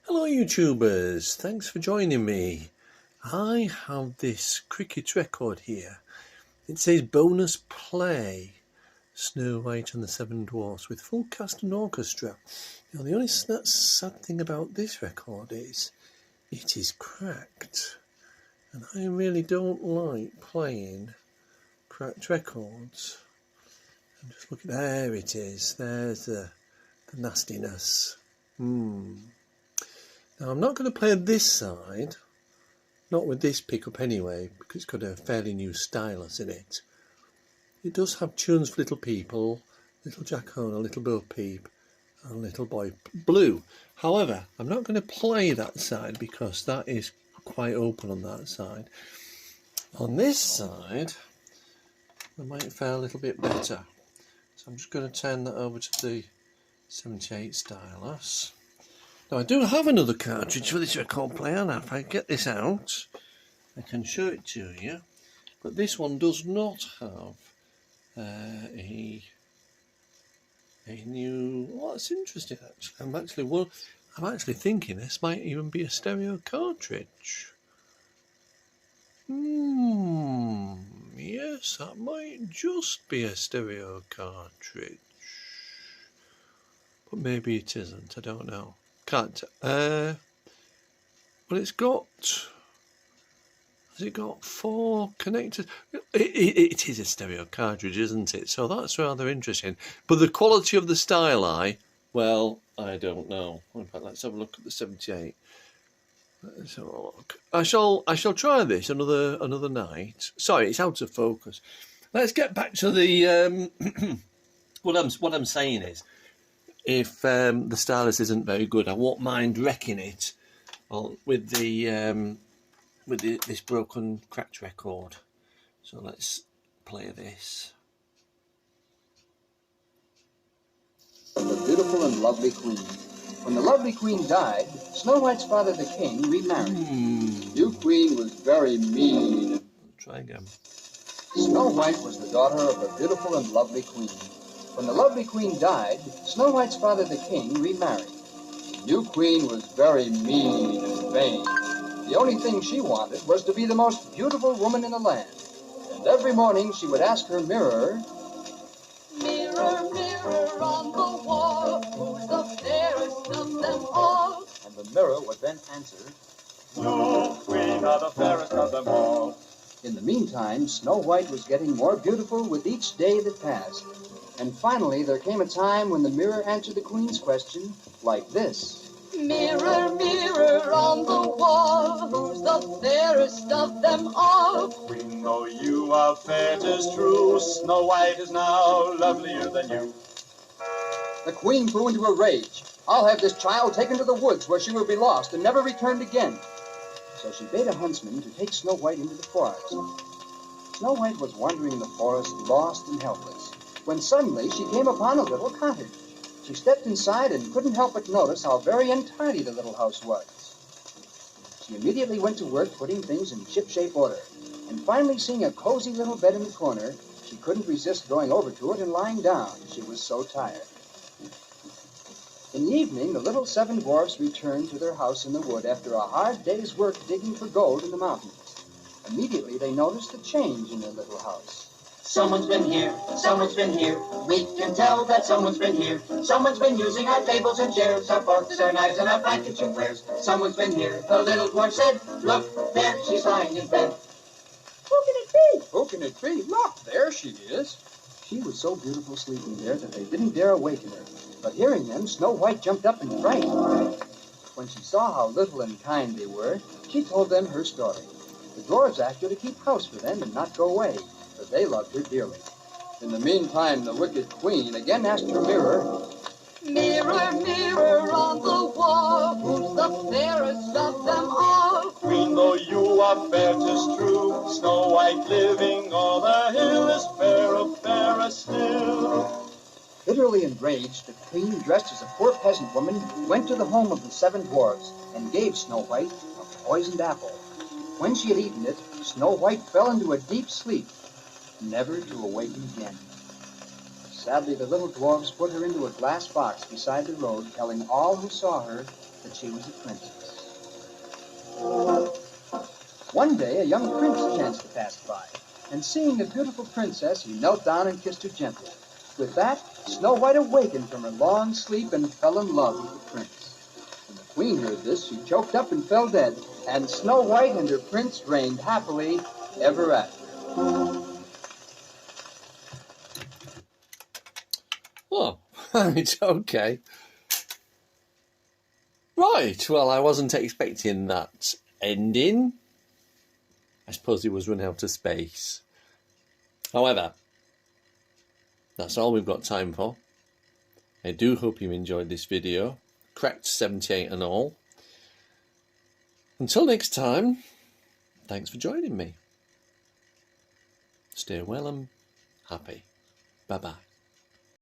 Hello YouTubers, thanks for joining me. I have this cricket record here. It says bonus play, Snow White and the Seven Dwarfs with full cast and orchestra. Now the only sad thing about this record is it is cracked. And I really don't like playing cracked records. I'm just looking, there it is, there's the nastiness. Now I'm not going to play this side, not with this pickup anyway, because it's got a fairly new stylus in it. It does have tunes for Little People, Little Jack Horner, Little Bo Peep and Little Boy Blue. However, I'm not going to play that side because that is quite open on that side. On this side, I might fare a little bit better. So I'm just going to turn that over to the 78 stylus. Now I do have another cartridge for this record player. Now if I get this out, I can show it to you. But this one does not have a new. Well, that's interesting. Actually, I'm actually thinking this might even be a stereo cartridge. Yes, that might just be a stereo cartridge. But maybe it isn't. I don't know. Can't. Well, it's got. Has it got 4 connectors? It is a stereo cartridge, isn't it? So that's rather interesting. But the quality of the styli, well, I don't know. In fact, let's have a look at the 78. Let's have a look. I shall try this another night. Sorry, it's out of focus. Let's get back to the. What I'm saying is, if the stylus isn't very good, I won't mind wrecking it with this broken cracked record. So let's play this. The beautiful and lovely queen. When the lovely queen died, Snow White's father the king remarried. The new queen was very mean. Try again. Snow White was the daughter of a beautiful and lovely queen. When the lovely queen died, Snow White's father the king remarried. The new queen was very mean and vain. The only thing she wanted was to be the most beautiful woman in the land. And every morning she would ask her mirror, "Mirror, mirror on the wall, who's the fairest of them all?" and the mirror would then answer, "You, queen, are the fairest of them all." In the meantime, Snow White was getting more beautiful with each day that passed. And finally, there came a time when the mirror answered the queen's question like this. "Mirror, mirror on the wall, who's the fairest of them all?" Queen, though you are fair, 'tis true, Snow White is now lovelier than you. The queen flew into a rage. "I'll have this child taken to the woods where she will be lost and never returned again." So she bade a huntsman to take Snow White into the forest. Snow White was wandering in the forest, lost and helpless, when suddenly she came upon a little cottage. She stepped inside and couldn't help but notice how very untidy the little house was. She immediately went to work putting things in ship-shape order, and finally seeing a cozy little bed in the corner, she couldn't resist going over to it and lying down. She was so tired. In the evening, the little 7 dwarfs returned to their house in the wood after a hard day's work digging for gold in the mountains. Immediately they noticed a change in their little house. "Someone's been here, someone's been here. We can tell that someone's been here. Someone's been using our tables and chairs, our forks, our knives, and our fine kitchen wares. Someone's been here," the little dwarf said. "Look, there she's lying in bed." "Who can it be? Who can it be? Look, there she is." She was so beautiful sleeping there that they didn't dare awaken her. But hearing them, Snow White jumped up in fright. When she saw how little and kind they were, she told them her story. The dwarves asked her to keep house for them and not go away, for they loved her dearly. In the meantime, the wicked queen again asked her mirror, "Mirror, mirror on the wall, who's the fairest of them all?" Queen, though you are fair, 'tis true, Snow White living on the hill is fairer, fairer still. Bitterly enraged, the queen, dressed as a poor peasant woman, went to the home of the 7 dwarfs and gave Snow White a poisoned apple. When she had eaten it, Snow White fell into a deep sleep, never to awaken again. Sadly, the little dwarfs put her into a glass box beside the road, telling all who saw her that she was a princess. One day, a young prince chanced to pass by, and seeing the beautiful princess, he knelt down and kissed her gently. With that, Snow White awakened from her long sleep and fell in love with the prince. When the queen heard this, she choked up and fell dead, and Snow White and her prince reigned happily ever after. Oh, right, okay. Right, well, I wasn't expecting that ending. I suppose he was running out of space. However, that's all we've got time for. I do hope you enjoyed this video. Cracked 78 and all. Until next time, thanks for joining me. Stay well and happy. Bye-bye.